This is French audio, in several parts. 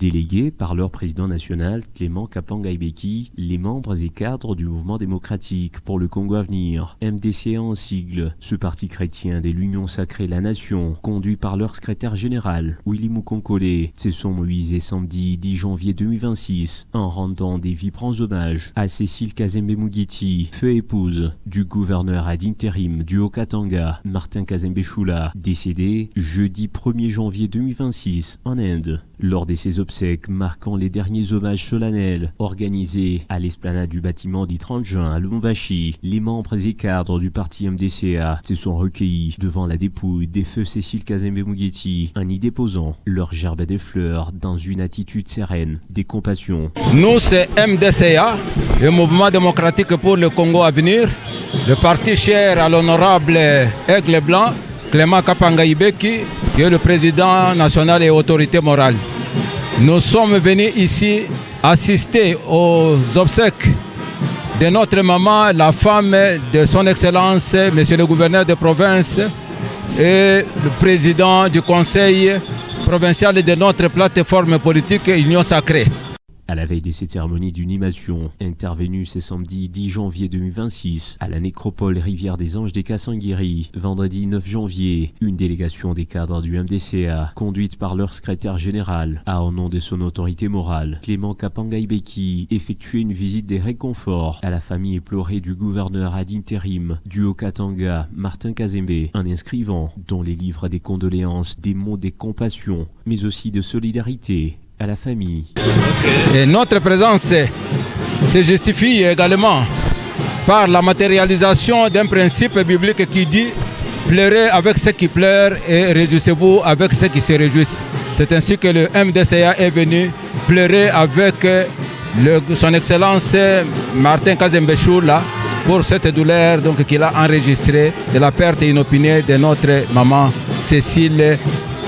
Délégués par leur président national Clément Kapanga Ibeki, les membres et cadres du mouvement démocratique pour le Congo à venir, MDCA en sigle, ce parti chrétien de l'Union sacrée la Nation, conduit par leur secrétaire général, Willy Mukonkole, se sont mobilisés samedi 10 janvier 2026 en rendant des vibrants hommages à Cécile Kazembe Mugiti, feu épouse du gouverneur ad intérim du Haut-Katanga, Martin Kazembe Choula, décédé jeudi 1er janvier 2026 en Inde. Lors de ces obsèques marquant les derniers hommages solennels organisés à l'esplanade du bâtiment du 30 juin à Lubumbashi, les membres et cadres du parti MDCA se sont recueillis devant la dépouille des feux Cécile Kazembe Mugiti en y déposant leur gerbe de fleurs dans une attitude sereine, de compassion. Nous, c'est MDCA, le mouvement démocratique pour le Congo à venir, le parti cher à l'honorable Aigle Blanc, Clément Kapanga Ibeki, qui est le président national et autorité morale. Nous sommes venus ici assister aux obsèques de notre maman, la femme de son Excellence, Monsieur le gouverneur de province et le président du conseil provincial de notre plateforme politique Union Sacrée. À la veille de cette cérémonie d'inhumation, intervenue ce samedi 10 janvier 2026 à la nécropole Rivière des Anges des Kassanguiri, vendredi 9 janvier, une délégation des cadres du MDCA, conduite par leur secrétaire général, a au nom de son autorité morale, Clément Kapanga Ibeki, effectué une visite des réconforts à la famille éplorée du gouverneur ad intérim du Haut-Katanga, Martin Kazembe, en inscrivant dans les livres des condoléances des mots de compassion, mais aussi de solidarité à la famille. Et notre présence se justifie également par la matérialisation d'un principe biblique qui dit « Pleurez avec ceux qui pleurent et réjouissez-vous avec ceux qui se réjouissent ». C'est ainsi que le MDCA est venu pleurer avec son Excellence Martin Kazembe Choula pour cette douleur qu'il a enregistrée de la perte inopinée de notre maman Cécile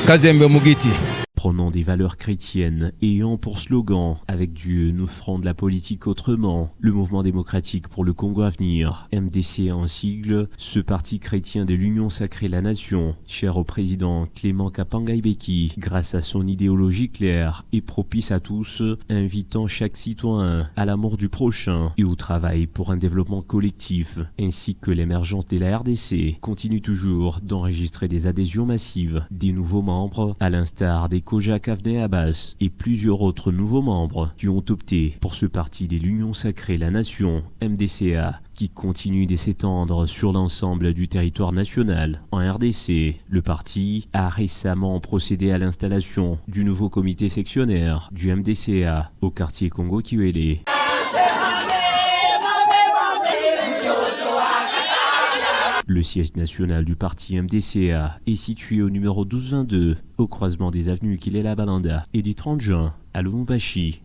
Kazembe Mugiti. Prônant des valeurs chrétiennes et ayant pour slogan « Avec Dieu, nous ferons de la politique autrement », le mouvement démocratique pour le Congo à venir, MDCA en sigle, ce parti chrétien de l'Union sacrée la Nation, cher au président Clément Kapanga Ibeki, grâce à son idéologie claire et propice à tous, invitant chaque citoyen à l'amour du prochain et au travail pour un développement collectif, ainsi que l'émergence de la RDC, continue toujours d'enregistrer des adhésions massives, des nouveaux membres, à l'instar des Kojak Avne Abbas et plusieurs autres nouveaux membres qui ont opté pour ce parti de l'Union sacrée la Nation, MDCA, qui continue de s'étendre sur l'ensemble du territoire national. En RDC, le parti a récemment procédé à l'installation du nouveau comité sectionnaire du MDCA au quartier Congo-Kiwele. Le siège national du parti MDCA est situé au numéro 1222, au croisement des avenues Kilela Balanda et du 30 juin à Lubumbashi.